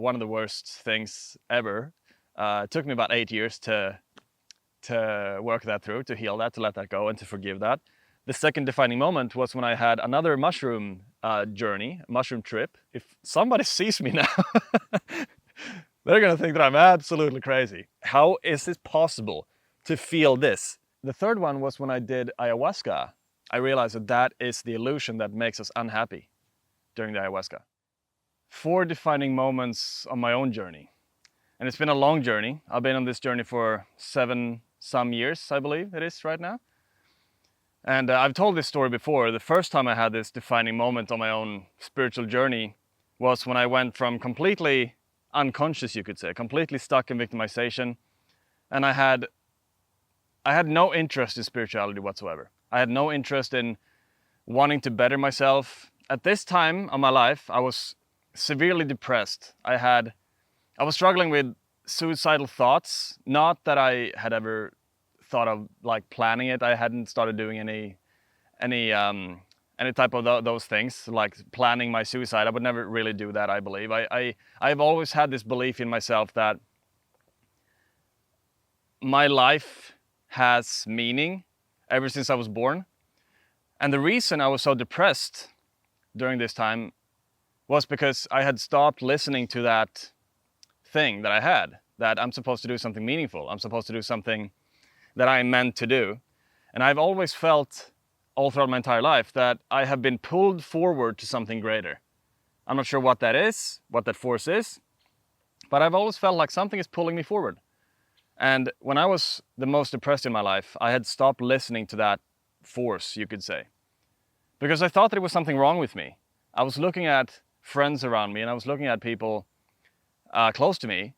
one of the worst things ever. It took me about 8 years to work that through, to heal that, to let that go, and to forgive that. The second defining moment was when I had another mushroom journey, mushroom trip. If somebody sees me now, they're gonna think that I'm absolutely crazy. How is it possible to feel this? The third one was when I did ayahuasca. I realized that that is the illusion that makes us unhappy during the ayahuasca. 4 defining moments on my own journey. And it's been a long journey. I've been on this journey for 7 some years, I believe it is right now. And I've told this story before. The first time I had this defining moment on my own spiritual journey was when I went from completely unconscious, you could say, completely stuck in victimization. And I had no interest in spirituality whatsoever. I had no interest in wanting to better myself. At this time of my life, I was severely depressed. I was struggling with suicidal thoughts. Not that I had ever thought of like planning it. I hadn't started doing any type of those things, like planning my suicide. I would never really do that, I believe. I've always had this belief in myself that my life has meaning ever since I was born. And the reason I was so depressed during this time was because I had stopped listening to that thing that I had, that I'm supposed to do something meaningful. I'm supposed to do something that I'm meant to do. And I've always felt all throughout my entire life that I have been pulled forward to something greater. I'm not sure what that is, what that force is, but I've always felt like something is pulling me forward. And when I was the most depressed in my life, I had stopped listening to that force, you could say, because I thought that it was something wrong with me. I was looking at friends around me and I was looking at people close to me,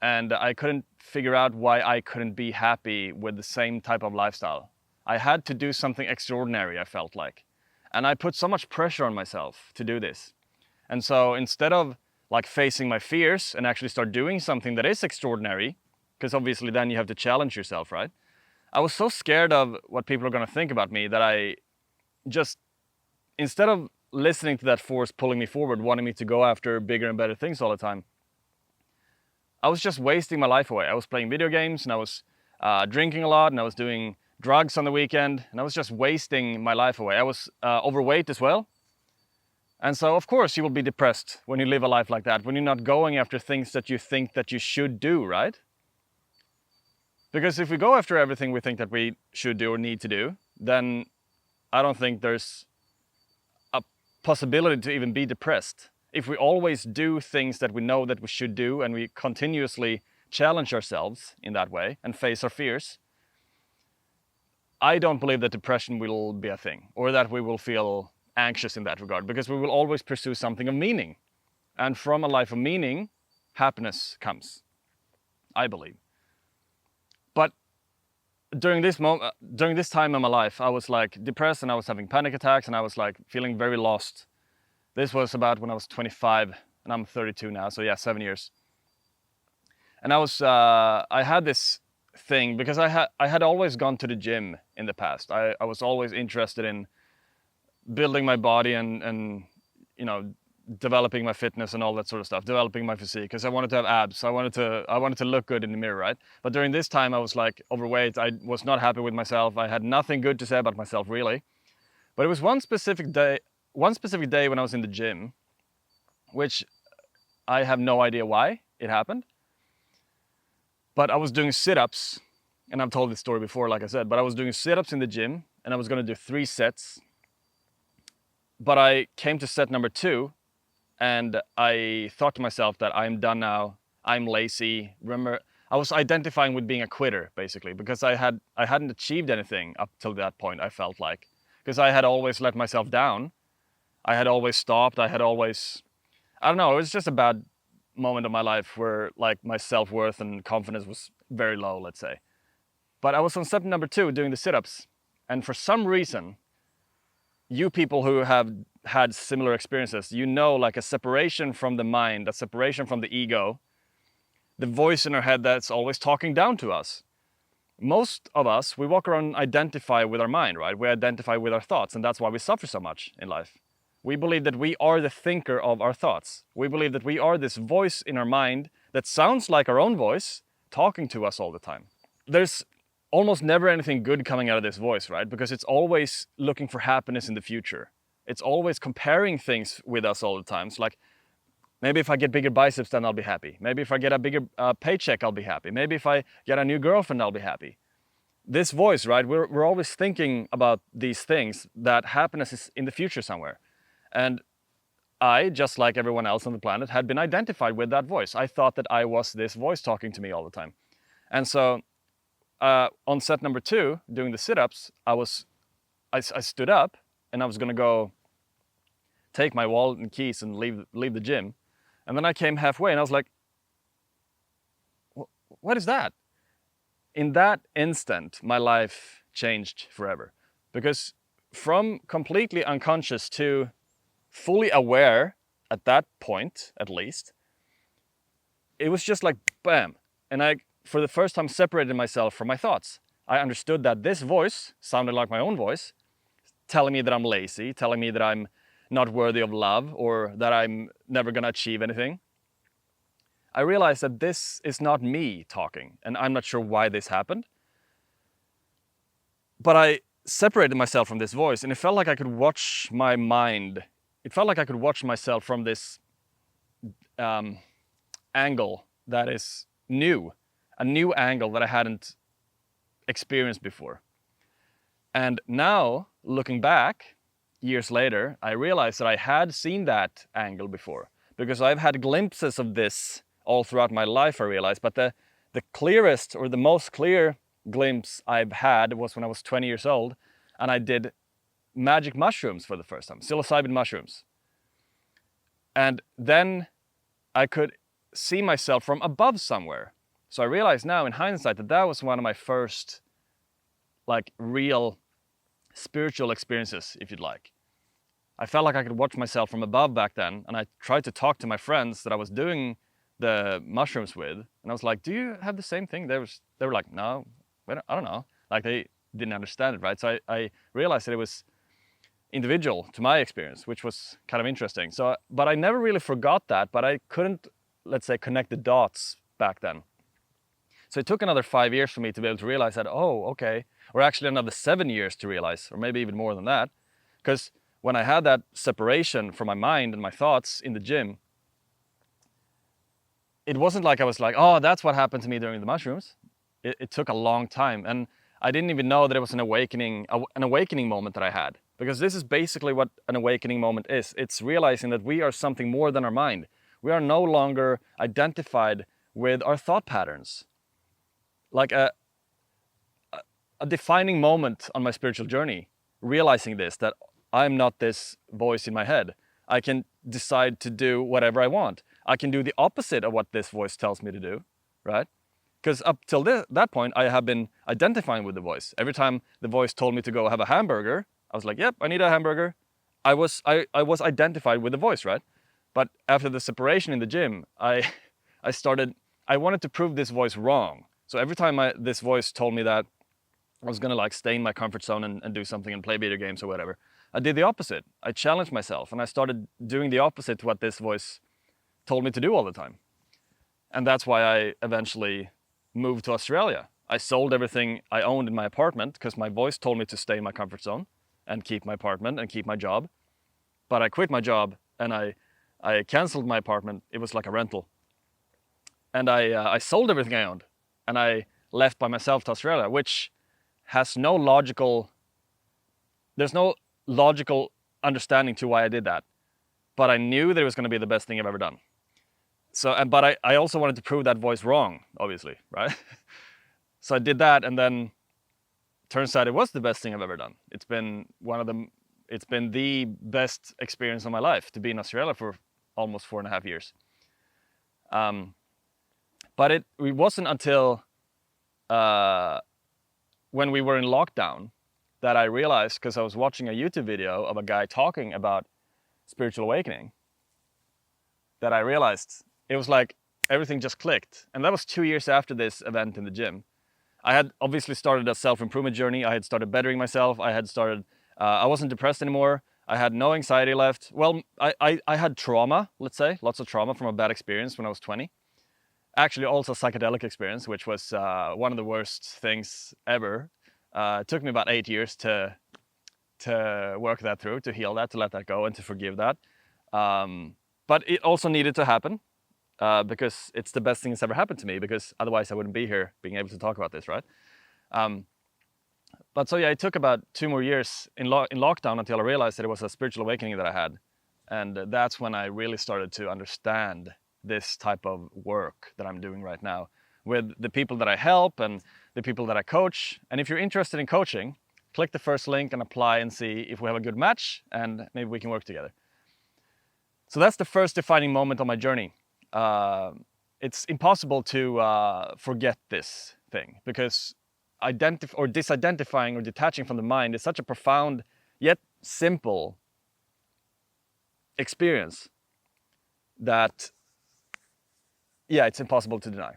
and I couldn't figure out why I couldn't be happy with the same type of lifestyle. I had to do something extraordinary, I felt like. And I put so much pressure on myself to do this. And so instead of like facing my fears and actually start doing something that is extraordinary, because obviously then you have to challenge yourself, right? I was so scared of what people are going to think about me that I just, instead of listening to that force pulling me forward, wanting me to go after bigger and better things all the time, I was just wasting my life away. I was playing video games and I was drinking a lot and I was doing drugs on the weekend and I was just wasting my life away. I was overweight as well. And so of course you will be depressed when you live a life like that, when you're not going after things that you think that you should do, right? Because if we go after everything we think that we should do or need to do, then I don't think there's a possibility to even be depressed. If we always do things that we know that we should do and we continuously challenge ourselves in that way and face our fears, I don't believe that depression will be a thing or that we will feel anxious in that regard, because we will always pursue something of meaning. And from a life of meaning, happiness comes, I believe. But during this time in my life, I was like depressed and I was having panic attacks and I was like feeling very lost. This was about when I was 25 and I'm 32 now, so yeah, 7 years. And I had this thing because I had always gone to the gym in the past. I was always interested in building my body and you know, developing my fitness and all that sort of stuff, developing my physique, because I wanted to have abs. I wanted to look good in the mirror, right? But during this time I was like overweight. I was not happy with myself. I had nothing good to say about myself, really. But it was one specific day when I was in the gym, which I have no idea why it happened. But I was doing sit-ups, and I've told this story before, like I said, but I was doing sit-ups in the gym and I was going to do 3 sets. But I came to set number 2 and I thought to myself that I'm done now. I'm lazy. Remember, I was identifying with being a quitter, basically, because I hadn't achieved anything up till that point, I felt like. Because I had always let myself down. I had always stopped. I don't know, it was just a bad moment of my life where like my self-worth and confidence was very low, let's say. But I was on step number 2 doing the sit-ups. And for some reason, you people who have had similar experiences, you know, like a separation from the mind, a separation from the ego, the voice in our head that's always talking down to us. Most of us, we walk around and identify with our mind, right? We identify with our thoughts, and that's why we suffer so much in life. We believe that we are the thinker of our thoughts. We believe that we are this voice in our mind that sounds like our own voice talking to us all the time. There's almost never anything good coming out of this voice, right? Because it's always looking for happiness in the future. It's always comparing things with us all the time. It's like, maybe if I get bigger biceps, then I'll be happy. Maybe if I get a bigger paycheck, I'll be happy. Maybe if I get a new girlfriend, I'll be happy. This voice, right? We're always thinking about these things, that happiness is in the future somewhere. And I, just like everyone else on the planet, had been identified with that voice. I thought that I was this voice talking to me all the time. And so on set number 2, doing the sit-ups, I stood up and I was gonna go take my wallet and keys and leave the gym. And then I came halfway and I was like, what is that? In that instant, my life changed forever. Because from completely unconscious to fully aware at that point, at least, it was just like bam. And I, for the first time, separated myself from my thoughts. I understood that this voice sounded like my own voice, telling me that I'm lazy, telling me that I'm not worthy of love, or that I'm never gonna achieve anything. I realized that this is not me talking, and I'm not sure why this happened. But I separated myself from this voice, and it felt like I could watch my mind. It felt like I could watch myself from this angle that is new, a new angle that I hadn't experienced before. And now, looking back, years later, I realized that I had seen that angle before, because I've had glimpses of this all throughout my life, I realized. But the clearest, or the most clear glimpse I've had was when I was 20 years old, and I did magic mushrooms for the first time, psilocybin mushrooms. And then I could see myself from above somewhere. So I realize now in hindsight that that was one of my first like real spiritual experiences, if you'd like. I felt like I could watch myself from above back then, and I tried to talk to my friends that I was doing the mushrooms with, and I was like, do you have the same thing? They were like, no, I don't know. Like, they didn't understand it, right? So I realized that it was individual to my experience, which was kind of interesting. So, but I never really forgot that, but I couldn't, let's say, connect the dots back then. So it took another 5 years for me to be able to realize that, oh, okay, or actually another 7 years to realize, or maybe even more than that. Because when I had that separation from my mind and my thoughts in the gym, it wasn't like I was like, oh, that's what happened to me during the mushrooms. It took a long time, and I didn't even know that it was an awakening moment that I had. Because this is basically what an awakening moment is. It's realizing that we are something more than our mind. We are no longer identified with our thought patterns. Like a defining moment on my spiritual journey, realizing this, that I'm not this voice in my head. I can decide to do whatever I want. I can do the opposite of what this voice tells me to do, right? Because up till that point, I have been identifying with the voice. Every time the voice told me to go have a hamburger, I was like, yep, I need a hamburger. I was identified with the voice, right? But after the separation in the gym, I wanted to prove this voice wrong. So every time this voice told me that I was gonna like stay in my comfort zone and do something and play video games or whatever, I did the opposite. I challenged myself, and I started doing the opposite to what this voice told me to do all the time. And that's why I eventually moved to Australia. I sold everything I owned in my apartment because my voice told me to stay in my comfort zone and keep my apartment and keep my job. But I quit my job and I canceled my apartment. It was like a rental. And I sold everything I owned, and I left by myself to Australia, which has no logical, there's no logical understanding to why I did that. But I knew that it was going to be the best thing I've ever done. So, but I also wanted to prove that voice wrong, obviously, right? So I did that, and then turns out it was the best thing I've ever done. It's been the best experience of my life to be in Australia for almost 4.5 years. But it wasn't until when we were in lockdown that I realized, because I was watching a YouTube video of a guy talking about spiritual awakening, that I realized it was like everything just clicked. And that was 2 years after this event in the gym. I had obviously started a self-improvement journey. I had started bettering myself. I wasn't depressed anymore. I had no anxiety left. Well, I had trauma, let's say, lots of trauma from a bad experience when I was 20. Actually, also psychedelic experience, which was one of the worst things ever. It took me about 8 years to work that through, to heal that, to let that go, and to forgive that. But it also needed to happen because it's the best thing that's ever happened to me, because otherwise I wouldn't be here being able to talk about this, right? But so yeah, it took about 2 more years in lockdown until I realized that it was a spiritual awakening that I had. And that's when I really started to understand this type of work that I'm doing right now with the people that I help and the people that I coach. And if you're interested in coaching, click the first link and apply and see if we have a good match, and maybe we can work together. So that's the first defining moment on my journey. It's impossible to forget this thing, because disidentifying or detaching from the mind is such a profound yet simple experience that, yeah, it's impossible to deny.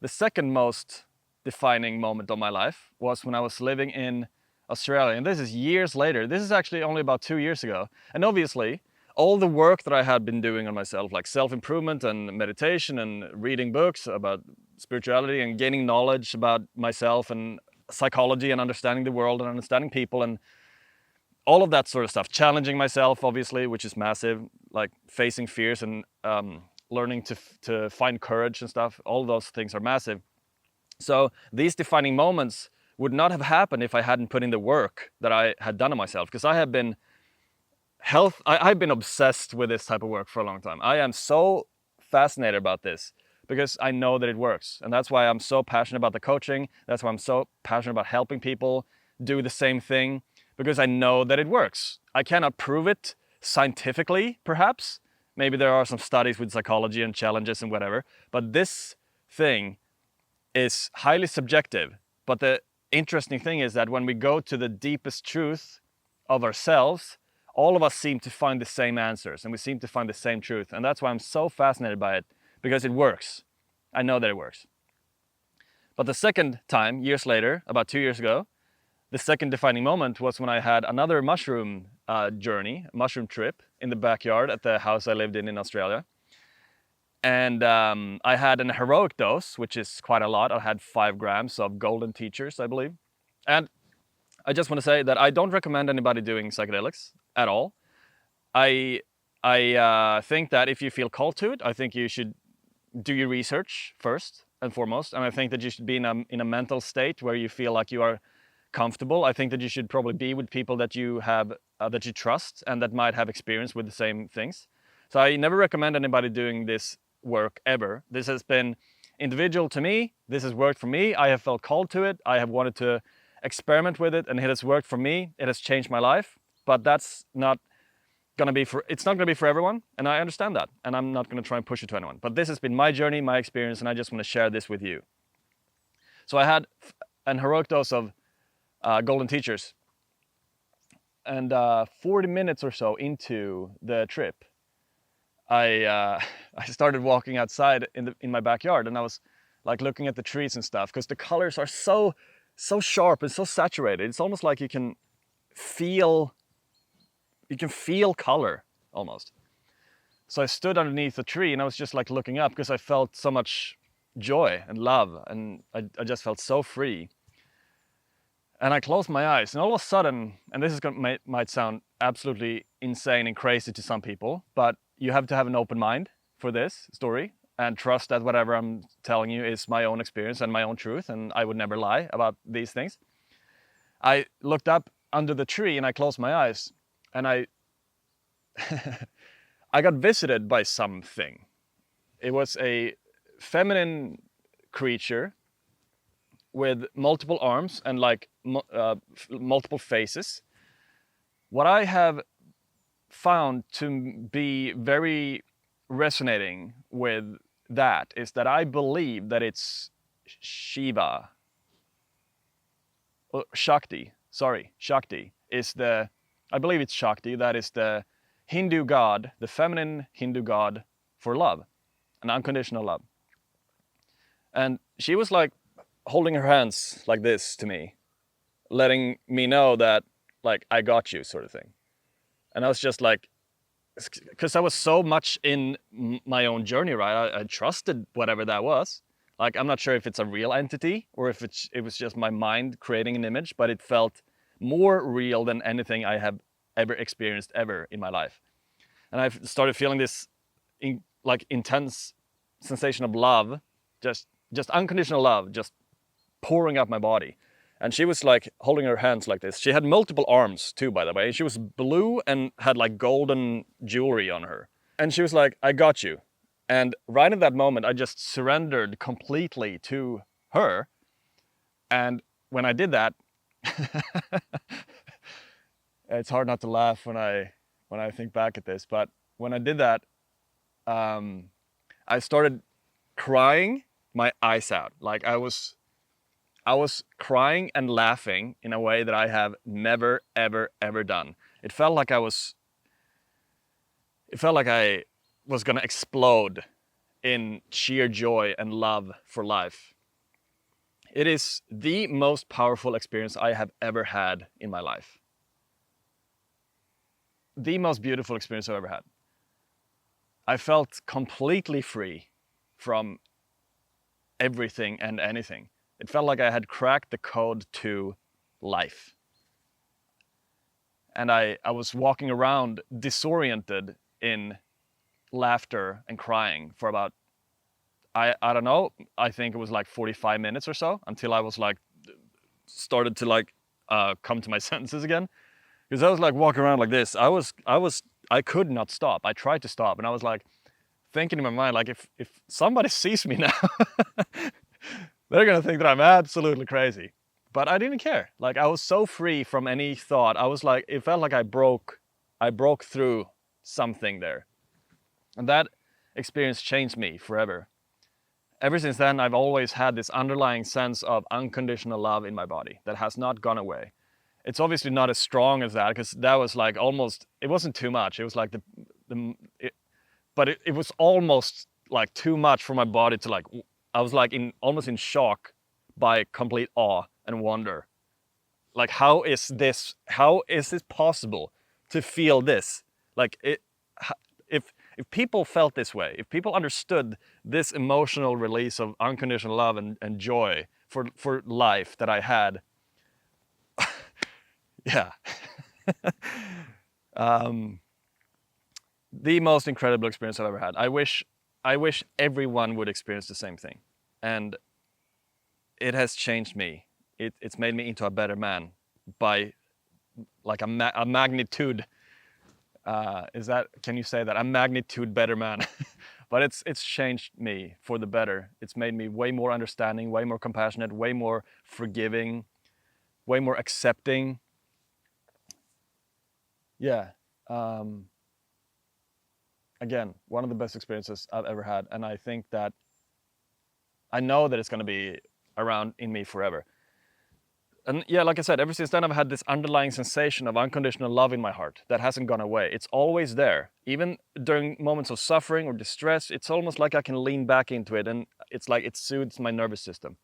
The second most defining moment of my life was when I was living in Australia, and this is years later. This is actually only about 2 years ago. And obviously, all the work that I had been doing on myself, like self-improvement and meditation and reading books about spirituality and gaining knowledge about myself and psychology and understanding the world and understanding people and all of that sort of stuff, challenging myself, obviously, which is massive, like facing fears and learning to find courage and stuff. All of those things are massive. So these defining moments would not have happened if I hadn't put in the work that I had done on myself, because I have been I've been obsessed with this type of work for a long time. I am so fascinated about this because I know that it works. And that's why I'm so passionate about the coaching. That's why I'm so passionate about helping people do the same thing, because I know that it works. I cannot prove it scientifically, perhaps. Maybe there are some studies with psychology and challenges and whatever, but this thing is highly subjective. But the interesting thing is that when we go to the deepest truth of ourselves, all of us seem to find the same answers and we seem to find the same truth. And that's why I'm so fascinated by it, because it works. I know that it works. But the second time, years later, about 2 years ago, the second defining moment was when I had another mushroom mushroom trip in the backyard at the house I lived in Australia. And I had an heroic dose, which is quite a lot. I had 5 grams of golden teachers, I believe. And I just want to say that I don't recommend anybody doing psychedelics at all. I think that if you feel called to it, I think you should do your research first and foremost. And I think that you should be in a mental state where you feel like you are comfortable. I think that you should probably be with people that you have that you trust and that might have experience with the same things. So I never recommend anybody doing this work ever. This has been individual to me. This has worked for me. I have felt called to it. I have wanted to experiment with it, and it has worked for me. It has changed my life. But that's not gonna be it's not gonna be for everyone, and I understand that. And I'm not gonna try and push it to anyone. But this has been my journey, my experience, and I just want to share this with you. So I had an heroic dose of golden teachers, and 40 minutes or so into the trip, I started walking outside in my backyard, and I was like looking at the trees and stuff, because the colors are so sharp and so saturated. It's almost like you can feel color almost. So I stood underneath a tree and I was just like looking up, because I felt so much joy and love, and I just felt so free. And I closed my eyes, and all of a sudden, and this might sound absolutely insane and crazy to some people, but you have to have an open mind for this story and trust that whatever I'm telling you is my own experience and my own truth, and I would never lie about these things. I looked up under the tree and I closed my eyes, and I got visited by something. It was a feminine creature with multiple arms and like multiple faces. What I have found to be very resonating with that is that I believe that it's Shiva. Shakti is I believe it's Shakti, that is the Hindu god, the feminine Hindu god for love and unconditional love. And she was like holding her hands like this to me, letting me know that, like, I got you, sort of thing. And I was just like, because I was so much in my own journey, right? I trusted whatever that was. Like, I'm not sure if it's a real entity or if it was just my mind creating an image, but it felt more real than anything I have ever experienced ever in my life. And I started feeling this intense sensation of love, just unconditional love, just pouring up my body. And she was like holding her hands like this. She had multiple arms too, by the way. She was blue and had like golden jewelry on her. And she was like, I got you. And right in that moment, I just surrendered completely to her. And when I did that, it's hard not to laugh when I think back at this, but when I did that, I started crying my eyes out. Like I was crying and laughing in a way that I have never, ever, ever done. It felt like I was gonna explode in sheer joy and love for life. It is the most powerful experience I have ever had in my life. The most beautiful experience I've ever had. I felt completely free from everything and anything. It felt like I had cracked the code to life. And I was walking around disoriented in laughter and crying for about, I don't know, I think it was like 45 minutes or so until I was like, started to like come to my senses again. Because I was like walking around like this. I could not stop. I tried to stop and I was like thinking in my mind, like if somebody sees me now, they're gonna think that I'm absolutely crazy. But I didn't care. Like I was so free from any thought. I was like, it felt like I broke through something there. And that experience changed me forever. Ever since then, I've always had this underlying sense of unconditional love in my body that has not gone away. It's obviously not as strong as that, because that was like almost, it wasn't too much. It was like but it was almost like too much for my body to like, I was like almost in shock by complete awe and wonder. Like, how is this possible to feel this? Like if people felt this way, if people understood this emotional release of unconditional love and joy for life that I had, yeah. The most incredible experience I've ever had. I wish everyone would experience the same thing. And it has changed me. It's made me into a better man by like a magnitude. Can you say that? A magnitude better man. But it's changed me for the better. It's made me way more understanding, way more compassionate, way more forgiving, way more accepting. Yeah. Again, one of the best experiences I've ever had. And I think that I know that it's going to be around in me forever. And yeah, like I said, ever since then, I've had this underlying sensation of unconditional love in my heart that hasn't gone away. It's always there. Even during moments of suffering or distress, it's almost like I can lean back into it, and it's like it soothes my nervous system.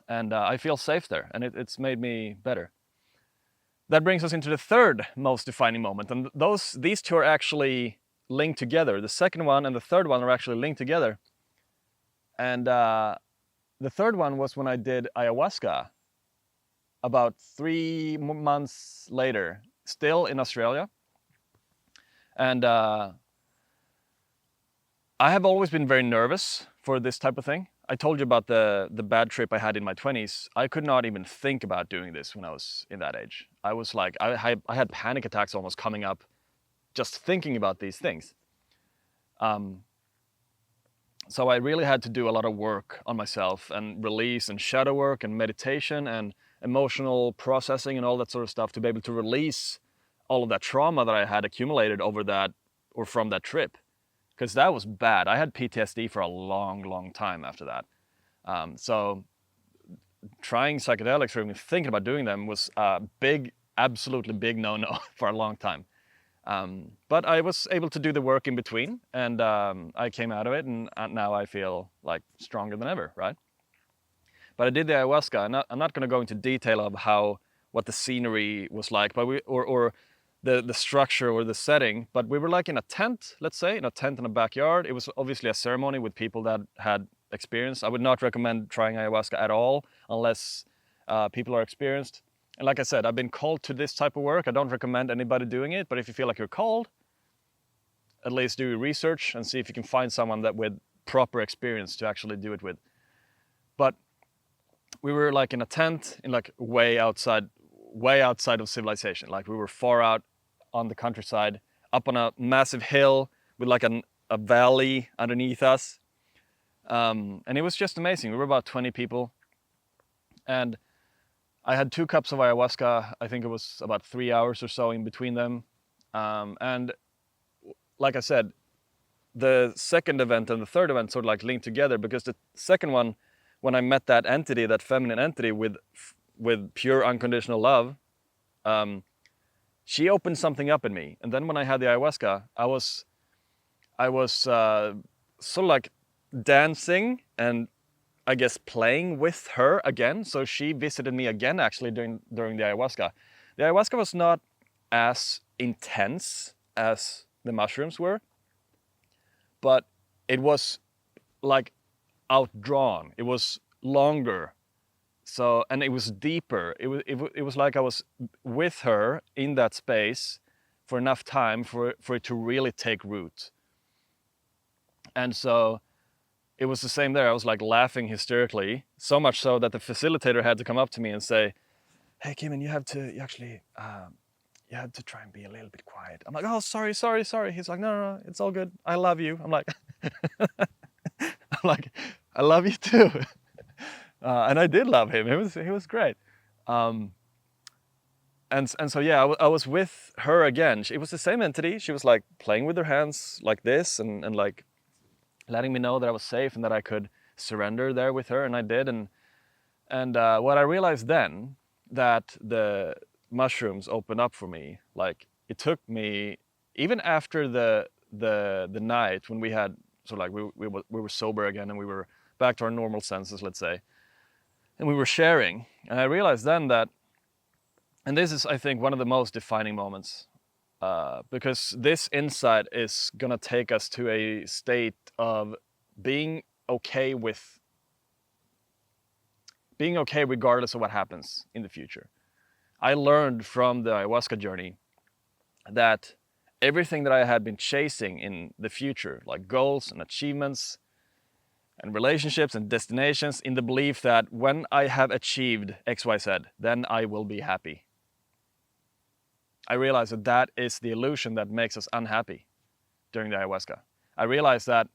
And I feel safe there, and it's made me better. That brings us into the third most defining moment, and these two are actually linked together. The second one and the third one are actually linked together. And the third one was when I did ayahuasca about 3 months later, still in Australia. And I have always been very nervous for this type of thing. I told you about the bad trip I had in my 20s. I could not even think about doing this when I was in that age. I was like, I had panic attacks almost coming up just thinking about these things. So I really had to do a lot of work on myself and release and shadow work and meditation and emotional processing and all that sort of stuff to be able to release all of that trauma that I had accumulated over that or from that trip. Because that was bad. I had PTSD for a long, long time after that. So trying psychedelics or even thinking about doing them was a big, absolutely big no-no for a long time. But I was able to do the work in between, and I came out of it, and now I feel like stronger than ever, right? But I did the ayahuasca, and I'm not going to go into detail of what the scenery was like, but the structure or the setting, but we were like in a tent, let's say, in a tent in a backyard. It was obviously a ceremony with people that had experience. I would not recommend trying ayahuasca at all unless people are experienced. And like I said, I've been called to this type of work. I don't recommend anybody doing it, but if you feel like you're called, at least do research and see if you can find someone that with proper experience to actually do it with. But we were like in a tent in like way outside of civilization. Like we were far out on the countryside, up on a massive hill with like a valley underneath us. And it was just amazing. We were about 20 people. And I had 2 cups of ayahuasca. I think it was about 3 hours or so in between them. And like I said, the second event and the third event sort of like linked together, because the second one, when I met that entity, that feminine entity with pure unconditional love, she opened something up in me. And then when I had the ayahuasca, I was sort of like dancing and I guess playing with her again. So she visited me again actually during the ayahuasca. The ayahuasca was not as intense as the mushrooms were, but it was like outdrawn. It was longer. So, and it was deeper. It was like I was with her in that space for enough time for it to really take root. And so it was the same there. I was like laughing hysterically, so much so that the facilitator had to come up to me and say, "Hey, Kimon, you have to try and be a little bit quiet." I'm like, "Oh, sorry." He's like, no, it's all good. I love you. I'm like, I love you too. And I did love him. He was great. And so yeah, I was with her again. It was the same entity. She was like playing with her hands like this and like letting me know that I was safe and that I could surrender there with her, and I did. And what I realized then, that the mushrooms opened up for me. Like it took me, even after the night when we had, so like we were sober again and we were back to our normal senses, let's say, and we were sharing, and I realized then that, and this is I think one of the most defining moments, because this insight is gonna take us to a state of being okay regardless of what happens in the future. I learned from the ayahuasca journey that everything that I had been chasing in the future, like goals and achievements and relationships and destinations, in the belief that when I have achieved XYZ, then I will be happy. I realized that that is the illusion that makes us unhappy during the ayahuasca. I realized that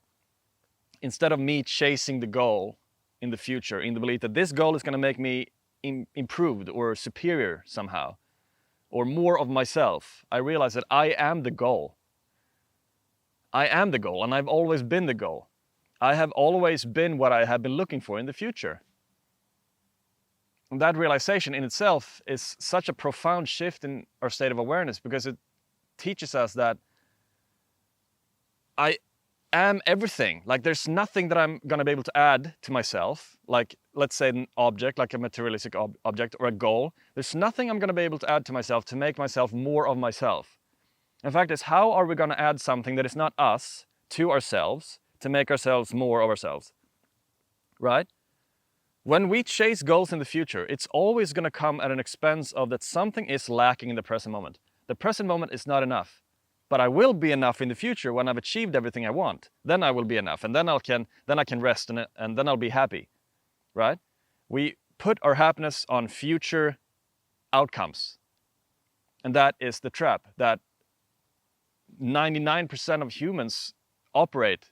instead of me chasing the goal in the future, in the belief that this goal is going to make me improved or superior somehow, or more of myself, I realized that I am the goal. I am the goal, and I've always been the goal. I have always been what I have been looking for in the future. And that realization in itself is such a profound shift in our state of awareness, because it teaches us that I am everything. Like there's nothing that I'm going to be able to add to myself. Like let's say an object, like a materialistic object or a goal. There's nothing I'm going to be able to add to myself to make myself more of myself. In fact, it's how are we going to add something that is not us to ourselves to make ourselves more of ourselves, right? When we chase goals in the future, it's always going to come at an expense of that something is lacking in the present moment. The present moment is not enough, but I will be enough in the future when I've achieved everything I want. Then I will be enough, and then I can rest in it, and then I'll be happy, right? We put our happiness on future outcomes, and that is the trap that 99% of humans operate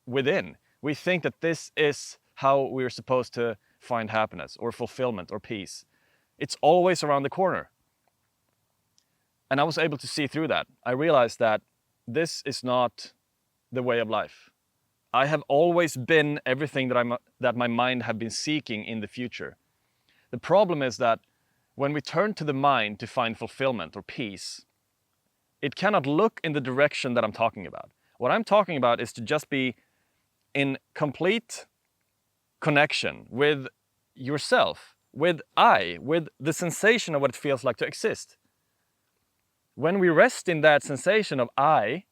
within. We think that this is how we're supposed to find happiness or fulfillment or peace. It's always around the corner. And I was able to see through that. I realized that this is not the way of life. I have always been everything that my mind have been seeking in the future. The problem is that when we turn to the mind to find fulfillment or peace, it cannot look in the direction that I'm talking about. What I'm talking about is to just be in complete connection with yourself, with the sensation of what it feels like to exist. when we rest in that sensation of I,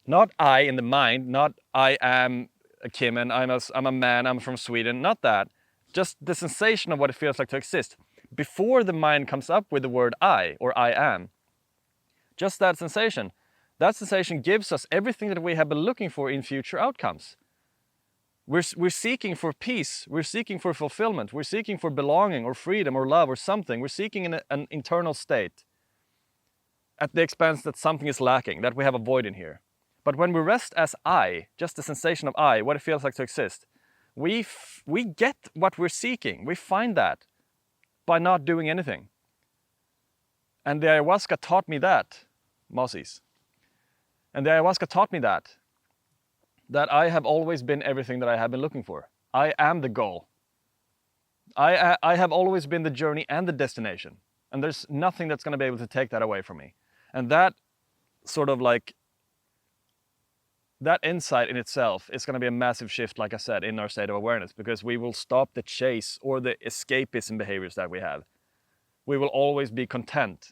not I in the mind, not I am a Kim and I'm a man, I'm from Sweden, not that. Just the sensation of what it feels like to exist. Before the mind comes up with the word I or I am. Just that sensation. That sensation gives us everything that we have been looking for in future outcomes. We're seeking for peace, we're seeking for fulfillment, we're seeking for belonging or freedom or love or something. We're seeking an internal state at the expense that something is lacking, that we have a void in here. But when we rest as I, just the sensation of I, what it feels like to exist, we get what we're seeking. We find that by not doing anything. And the ayahuasca taught me that, Moses. And the ayahuasca taught me that I have always been everything that I have been looking for. I am the goal. I have always been the journey and the destination. And there's nothing that's going to be able to take that away from me. And that sort of like, that insight in itself is going to be a massive shift, like I said, in our state of awareness, because we will stop the chase or the escapism behaviors that we have. We will always be content.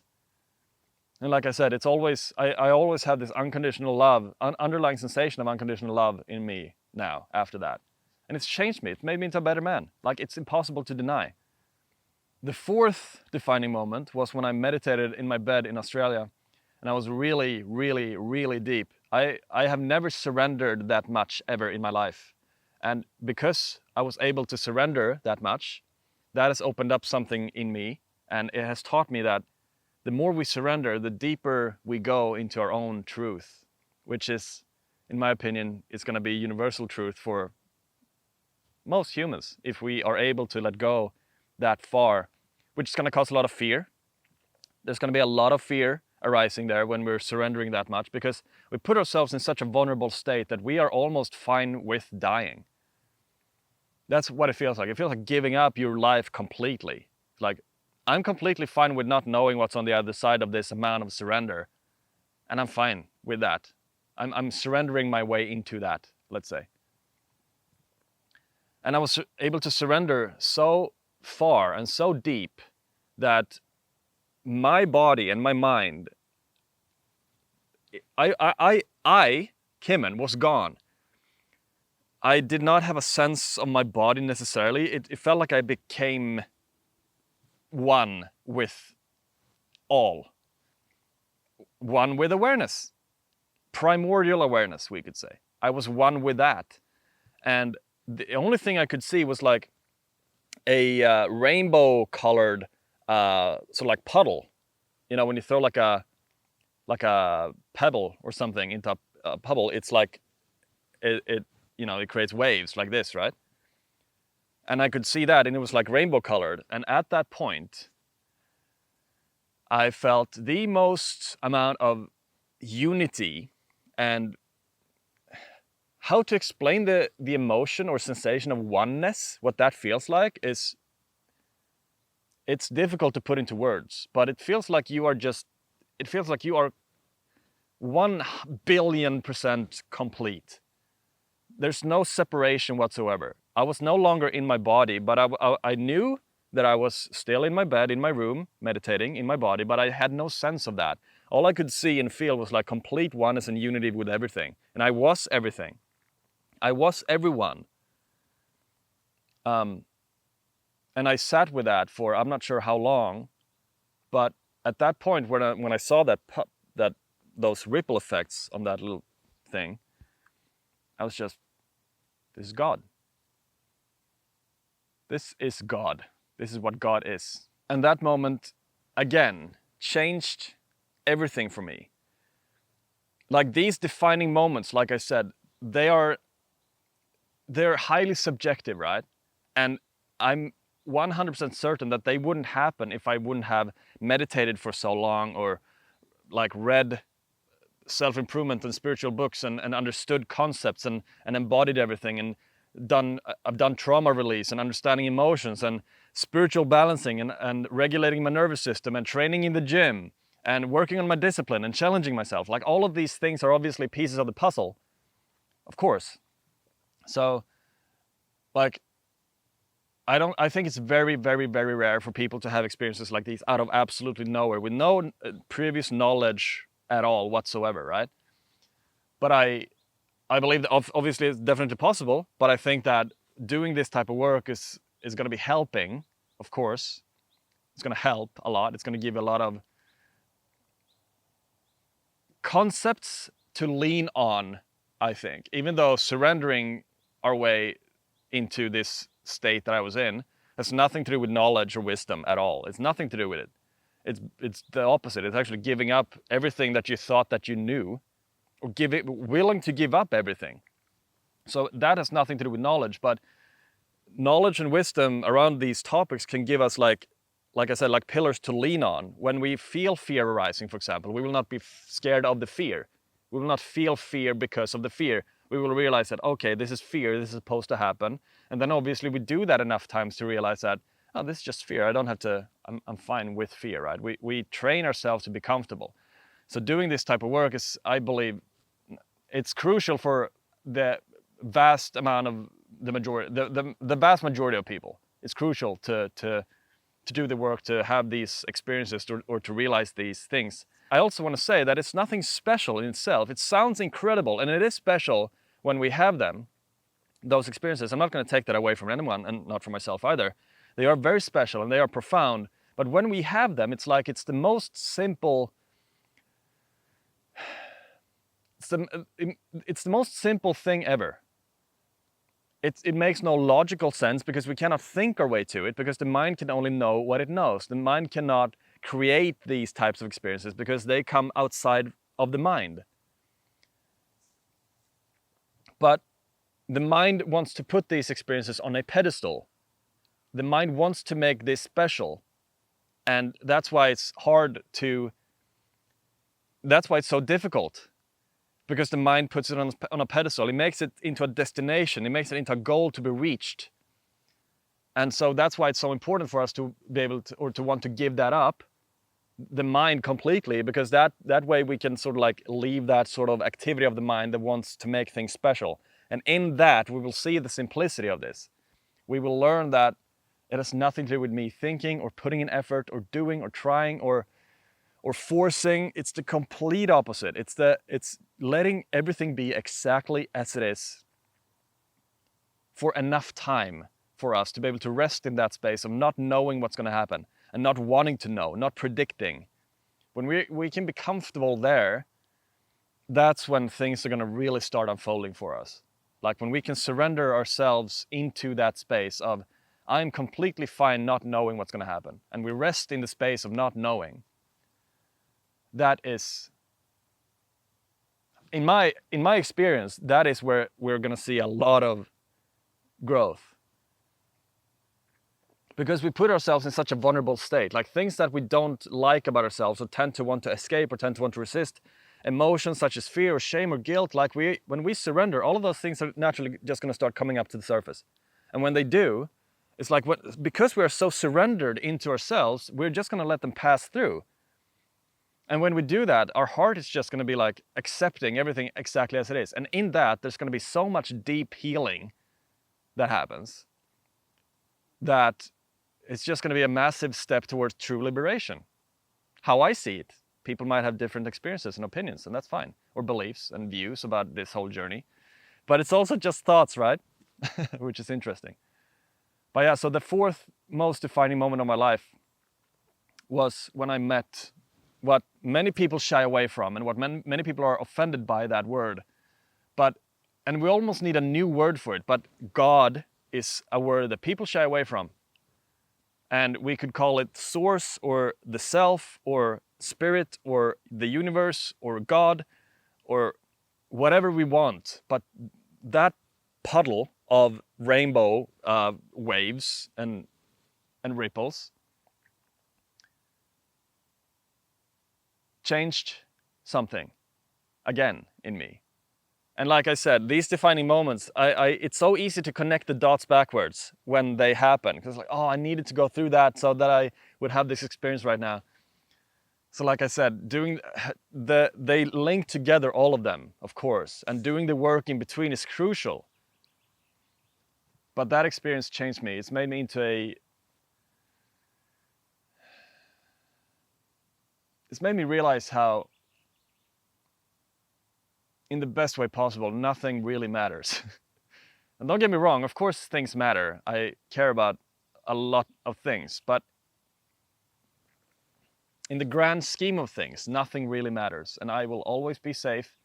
And like I said, it's always, I always have this unconditional love, underlying sensation of unconditional love in me now, after that. And it's changed me. It's made me into a better man. Like, it's impossible to deny. The fourth defining moment was when I meditated in my bed in Australia, and I was really, really, really deep. I have never surrendered that much ever in my life. And because I was able to surrender that much, that has opened up something in me, and it has taught me that the more we surrender, the deeper we go into our own truth, which is, in my opinion, is going to be universal truth for most humans, if we are able to let go that far, which is going to cause a lot of fear. There's going to be a lot of fear arising there when we're surrendering that much, because we put ourselves in such a vulnerable state that we are almost fine with dying. That's what it feels like. It feels like giving up your life completely. Like, I'm completely fine with not knowing what's on the other side of this amount of surrender. And I'm fine with that. I'm surrendering my way into that, let's say. And I was able to surrender so far and so deep that my body and my mind, Kimmen, was gone. I did not have a sense of my body necessarily. It felt like I became one with all. One with awareness. Primordial awareness, we could say. I was one with that. And the only thing I could see was like a rainbow colored sort of like puddle. You know, when you throw like a pebble or something into a puddle, it's like it you know, it creates waves like this, right? And I could see that, and it was like rainbow colored. And at that point, I felt the most amount of unity. And how to explain the emotion or sensation of oneness, what that feels like, is, it's difficult to put into words, but it feels like you are 1,000,000,000% complete. There's no separation whatsoever. I was no longer in my body, but I knew that I was still in my bed, in my room, meditating in my body, but I had no sense of that. All I could see and feel was like complete oneness and unity with everything. And I was everything. I was everyone. And I sat with that for, I'm not sure how long, but at that point when I saw those ripple effects on that little thing, I was just, this is God. This is God. This is what God is. And that moment, again, changed everything for me. Like, these defining moments, like I said, they're highly subjective, right? And I'm 100% certain that they wouldn't happen if I wouldn't have meditated for so long, or like read self-improvement and spiritual books and understood concepts and embodied everything, and I've done trauma release and understanding emotions and spiritual balancing and regulating my nervous system and training in the gym and working on my discipline and challenging myself. Like, all of these things are obviously pieces of the puzzle, of course. So, like, I think it's very, very, very rare for people to have experiences like these out of absolutely nowhere with no previous knowledge at all whatsoever, right? But I believe that obviously it's definitely possible, but I think that doing this type of work is going to be helping, of course. It's going to help a lot. It's going to give a lot of concepts to lean on, I think. Even though surrendering our way into this state that I was in has nothing to do with knowledge or wisdom at all. It's nothing to do with it. It's the opposite. It's actually giving up everything that you thought that you knew, or willing to give up everything. So that has nothing to do with knowledge, but knowledge and wisdom around these topics can give us, like I said, like pillars to lean on. When we feel fear arising, for example, we will not be scared of the fear. We will not feel fear because of the fear. We will realize that, okay, this is fear, this is supposed to happen. And then obviously we do that enough times to realize that, oh, this is just fear. I don't have to, I'm fine with fear, right? We train ourselves to be comfortable. So doing this type of work is, I believe, it's crucial for the vast amount of the vast majority of people. It's crucial to do the work, to have these experiences, or to realize these things. I also want to say that it's nothing special in itself. It sounds incredible, and it is special when we have them, those experiences. I'm not going to take that away from anyone, and not from myself either. They are very special and they are profound, but when we have them, it's like it's the most simple, it's the most simple thing ever. It makes no logical sense because we cannot think our way to it, because the mind can only know what it knows. The mind cannot create these types of experiences because they come outside of the mind. But the mind wants to put these experiences on a pedestal. The mind wants to make this special. And that's why it's that's why it's so difficult. Because the mind puts it on a pedestal. It makes it into a destination. It makes it into a goal to be reached. And so that's why it's so important for us to be able to, or to want to give that up, the mind completely, because that way we can sort of like leave that sort of activity of the mind that wants to make things special. And in that, we will see the simplicity of this. We will learn that it has nothing to do with me thinking or putting in effort or doing or trying or forcing. It's the complete opposite. It's letting everything be exactly as it is for enough time for us to be able to rest in that space of not knowing what's going to happen and not wanting to know, not predicting. When we can be comfortable there, that's when things are going to really start unfolding for us. Like when we can surrender ourselves into that space of, I'm completely fine not knowing what's going to happen, and we rest in the space of not knowing. That is, in my experience, that is where we're going to see a lot of growth. Because we put ourselves in such a vulnerable state, like things that we don't like about ourselves or tend to want to escape or tend to want to resist, emotions such as fear or shame or guilt, like when we surrender, all of those things are naturally just going to start coming up to the surface. And when they do, it's like because we are so surrendered into ourselves, we're just going to let them pass through. And when we do that, our heart is just going to be like accepting everything exactly as it is. And in that, there's going to be so much deep healing that happens that it's just going to be a massive step towards true liberation. How I see it. People might have different experiences and opinions, and that's fine. Or beliefs and views about this whole journey. But it's also just thoughts, right? Which is interesting. But yeah, so the fourth most defining moment of my life was when I met what many people shy away from and what many people are offended by, that word. And we almost need a new word for it, but God is a word that people shy away from. And we could call it source or the self or spirit or the universe or God or whatever we want. But that puddle of rainbow waves and ripples changed something again in me. And like I said, these defining moments, it's so easy to connect the dots backwards when they happen. Because like, oh, I needed to go through that so that I would have this experience right now. So like I said, they link together, all of them, of course. And doing the work in between is crucial. But that experience changed me. It's made me into it's made me realize how, in the best way possible, nothing really matters. And don't get me wrong, of course things matter. I care about a lot of things, but in the grand scheme of things, nothing really matters. And I will always be safe.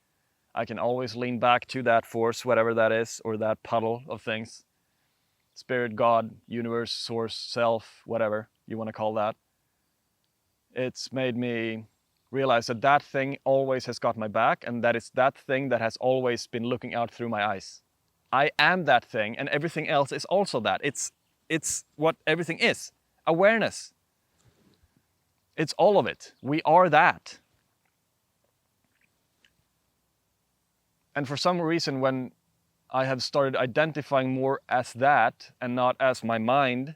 I can always lean back to that force, whatever that is, or that puddle of things. Spirit, God, universe, source, self, whatever you want to call that. It's made me realize that that thing always has got my back, and that it's that thing that has always been looking out through my eyes. I am that thing, and everything else is also that. It's what everything is. Awareness. It's all of it. We are that. And for some reason, when I have started identifying more as that and not as my mind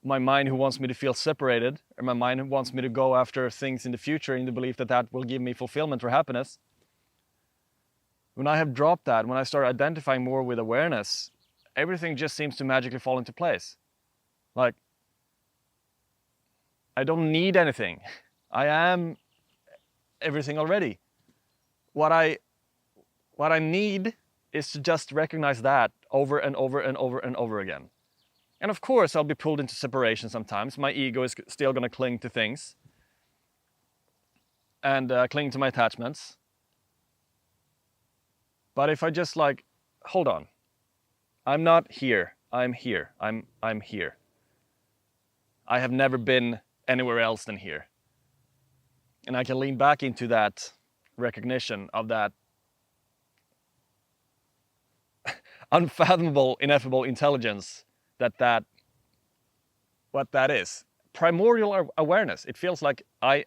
who wants me to feel separated, or my mind who wants me to go after things in the future in the belief that that will give me fulfillment or happiness. When I have dropped that, when I start identifying more with awareness, everything just seems to magically fall into place. Like, I don't need anything. I am everything already. What I need is to just recognize that over and over and over and over again. And of course, I'll be pulled into separation sometimes. My ego is still going to cling to things and cling to my attachments. But if I just like, hold on, I'm not here. I'm here. I'm here. I have never been anywhere else than here. And I can lean back into that recognition of that unfathomable, ineffable intelligence what that is. Primordial awareness. It feels like I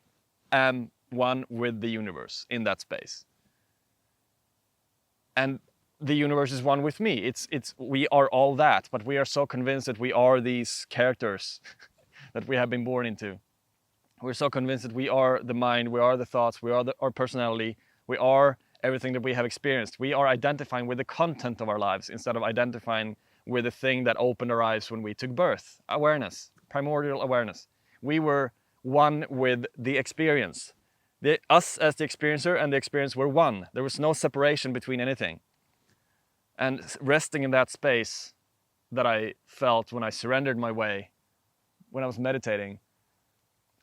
am one with the universe in that space. And the universe is one with me. We are all that, but we are so convinced that we are these characters that we have been born into. We're so convinced that we are the mind, we are the thoughts, we are our personality, we are everything that we have experienced. We are identifying with the content of our lives instead of identifying with the thing that opened our eyes when we took birth. Awareness, primordial awareness. We were one with the experience. Us as the experiencer and the experience were one. There was no separation between anything. And resting in that space that I felt when I surrendered my way, when I was meditating,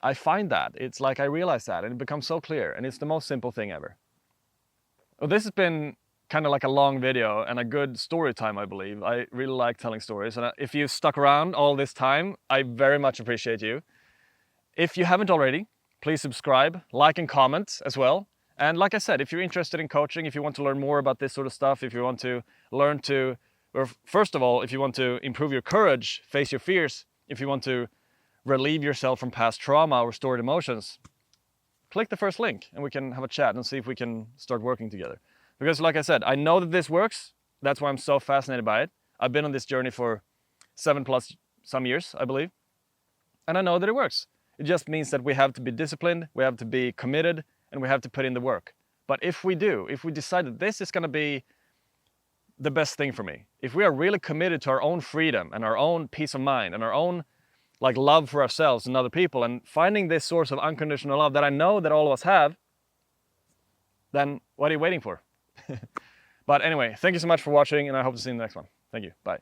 I find that. It's like I realize that, and it becomes so clear, and it's the most simple thing ever. Well, this has been kind of like a long video and a good story time, I believe. I really like telling stories, and if you stuck around all this time, I very much appreciate you. If you haven't already, please subscribe, like and comment as well. And like I said, if you're interested in coaching, if you want to learn more about this sort of stuff, if you want to learn to, or first of all, if you want to improve your courage, face your fears, if you want to relieve yourself from past trauma or stored emotions, click the first link and we can have a chat and see if we can start working together. Because like I said, I know that this works. That's why I'm so fascinated by it. I've been on this journey for 7+ some years, I believe. And I know that it works. It just means that we have to be disciplined, we have to be committed, and we have to put in the work. But if we decide that this is going to be the best thing for me, if we are really committed to our own freedom and our own peace of mind and our own love for ourselves and other people, and finding this source of unconditional love that I know that all of us have, then what are you waiting for? But anyway, thank you so much for watching, and I hope to see you in the next one. Thank you. Bye.